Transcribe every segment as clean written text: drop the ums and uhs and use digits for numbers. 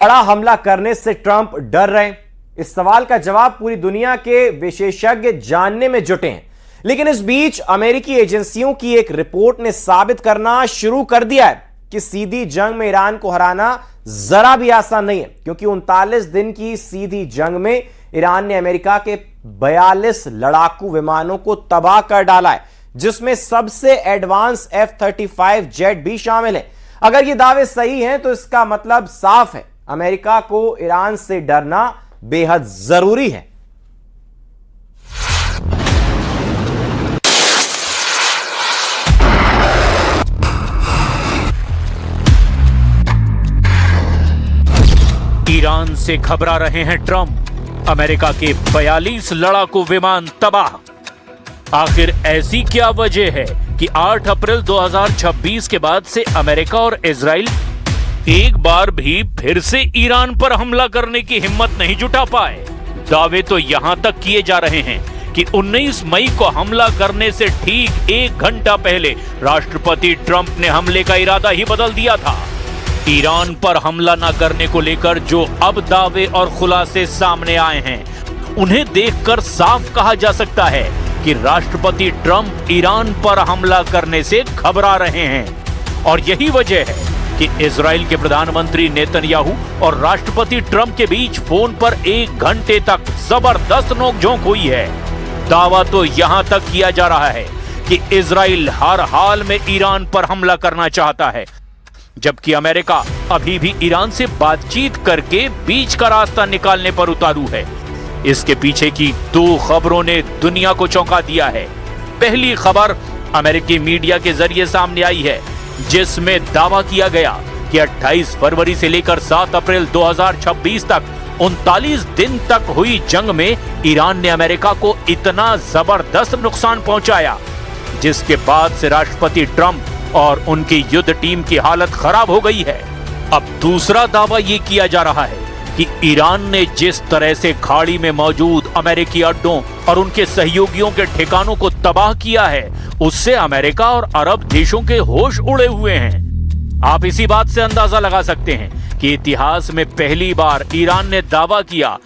बड़ा हमला करने से ट्रंप डर रहे हैं? इस सवाल का जवाब पूरी दुनिया के विशेषज्ञ जानने में जुटे हैं। लेकिन इस बीच अमेरिकी एजेंसियों की एक रिपोर्ट ने साबित करना शुरू कर दिया है कि सीधी जंग में ईरान को हराना जरा भी आसान नहीं है, क्योंकि 39 दिन की सीधी जंग में ईरान ने अमेरिका के 42 लड़ाकू विमानों को तबाह कर डाला है, जिसमें सबसे एडवांस F-35 जेट भी शामिल है। अगर ये दावे सही हैं तो इसका मतलब साफ है, अमेरिका को ईरान से डरना बेहद जरूरी है। ईरान से घबरा रहे हैं ट्रंप, अमेरिका के 42 लड़ाकू विमान तबाह। आखिर ऐसी क्या वजह है कि 8 अप्रैल 2026 के बाद से अमेरिका और इजराइल एक बार भी फिर से ईरान पर हमला करने की हिम्मत नहीं जुटा पाए? दावे तो यहां तक किए जा रहे हैं कि 19 मई को हमला करने से ठीक 1 घंटा पहले राष्ट्रपति ट्रंप ने हमले का इरादा ही बदल दिया था। ईरान पर हमला न करने को लेकर जो अब दावे और खुलासे सामने आए हैं, उन्हें देखकर साफ कहा जा सकता है कि राष्ट्रपति ट्रंप ईरान पर हमला करने से घबरा रहे हैं। और यही वजह है कि इजराइल के प्रधानमंत्री नेतन्याहू और राष्ट्रपति ट्रंप के बीच फोन पर 1 घंटे तक जबरदस्त नोकझोंक हुई है। दावा तो यहां तक किया जा रहा है कि इजराइल हर हाल में ईरान पर हमला करना चाहता है, जबकि अमेरिका अभी भी ईरान से बातचीत करके बीच का रास्ता निकालने पर उतारू है। इसके पीछे की 2 खबरों ने दुनिया को चौंका दिया है। पहली खबर अमेरिकी मीडिया के जरिए सामने आई है, जिसमें दावा किया गया कि 28 फरवरी से लेकर 7 अप्रैल 2026 तक 39 दिन तक हुई जंग में ईरान ने अमेरिका को इतना जबरदस्त नुकसान पहुंचाया, जिसके बाद से राष्ट्रपति ट्रंप और उनकी युद्ध टीम की हालत खराब हो गई है। अब दूसरा दावा यह किया जा रहा है कि ईरान ने जिस तरह से खाड़ी में मौजूद अमेरिकी अड्डों और उनके सहयोगियों के ठिकानों को तबाह किया है, उससे अमेरिका और अरब देशों के होश उड़े हुए हैं। आप इसी बात से अंदाजा लगा सकते हैं कि इतिहास में पहली बार ईरान ने दावा किया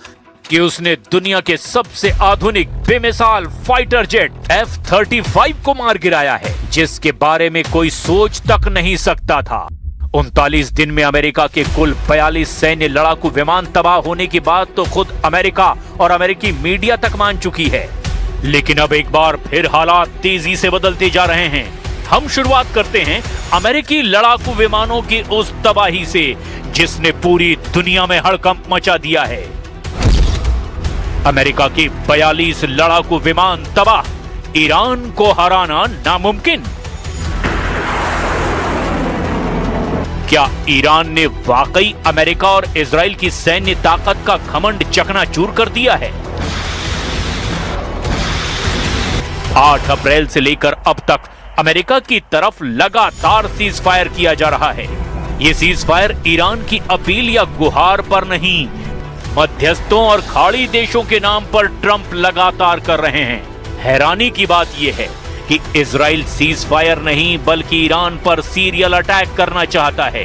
कि उसने दुनिया के सबसे आधुनिक बेमिसाल फाइटर जेट F-35 को मार गिराया है, जिसके बारे में कोई सोच तक नहीं सकता था। 39 दिन में अमेरिका के कुल 42 सैन्य लड़ाकू विमान तबाह होने की बात तो खुद अमेरिका और अमेरिकी मीडिया तक मान चुकी है। लेकिन अब एक बार फिर हालात तेजी से बदलते जा रहे हैं। हम शुरुआत करते हैं अमेरिकी लड़ाकू विमानों की उस तबाही से, जिसने पूरी दुनिया में हड़कंप मचा दिया है। अमेरिका के 42 लड़ाकू विमान तबाह, ईरान को हराना नामुमकिन। क्या ईरान ने वाकई अमेरिका और इजराइल की सैन्य ताकत का घमंड चकनाचूर कर दिया है? 8 अप्रैल से लेकर अब तक अमेरिका की तरफ लगातार सीज फायर किया जा रहा है। यह सीज फायर ईरान की अपील या गुहार पर नहीं, मध्यस्थों और खाड़ी देशों के नाम पर ट्रंप लगातार कर रहे हैं। हैरानी की बात यह है कि इजराइल सीज फायर नहीं बल्कि ईरान पर सीरियल अटैक करना चाहता है।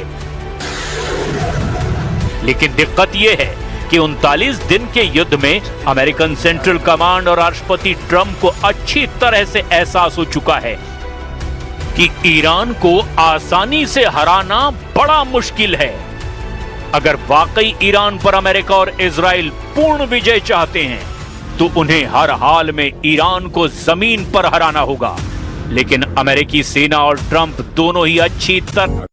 लेकिन दिक्कत यह है कि 39 दिन के युद्ध में अमेरिकन सेंट्रल कमांड और राष्ट्रपति ट्रंप को अच्छी तरह से एहसास हो चुका है कि ईरान को आसानी से हराना बड़ा मुश्किल है। अगर वाकई ईरान पर अमेरिका और इजराइल पूर्ण विजय चाहते हैं, तो उन्हें हर हाल में ईरान को जमीन पर हराना होगा। लेकिन अमेरिकी सेना और ट्रंप दोनों ही अच्छी तरह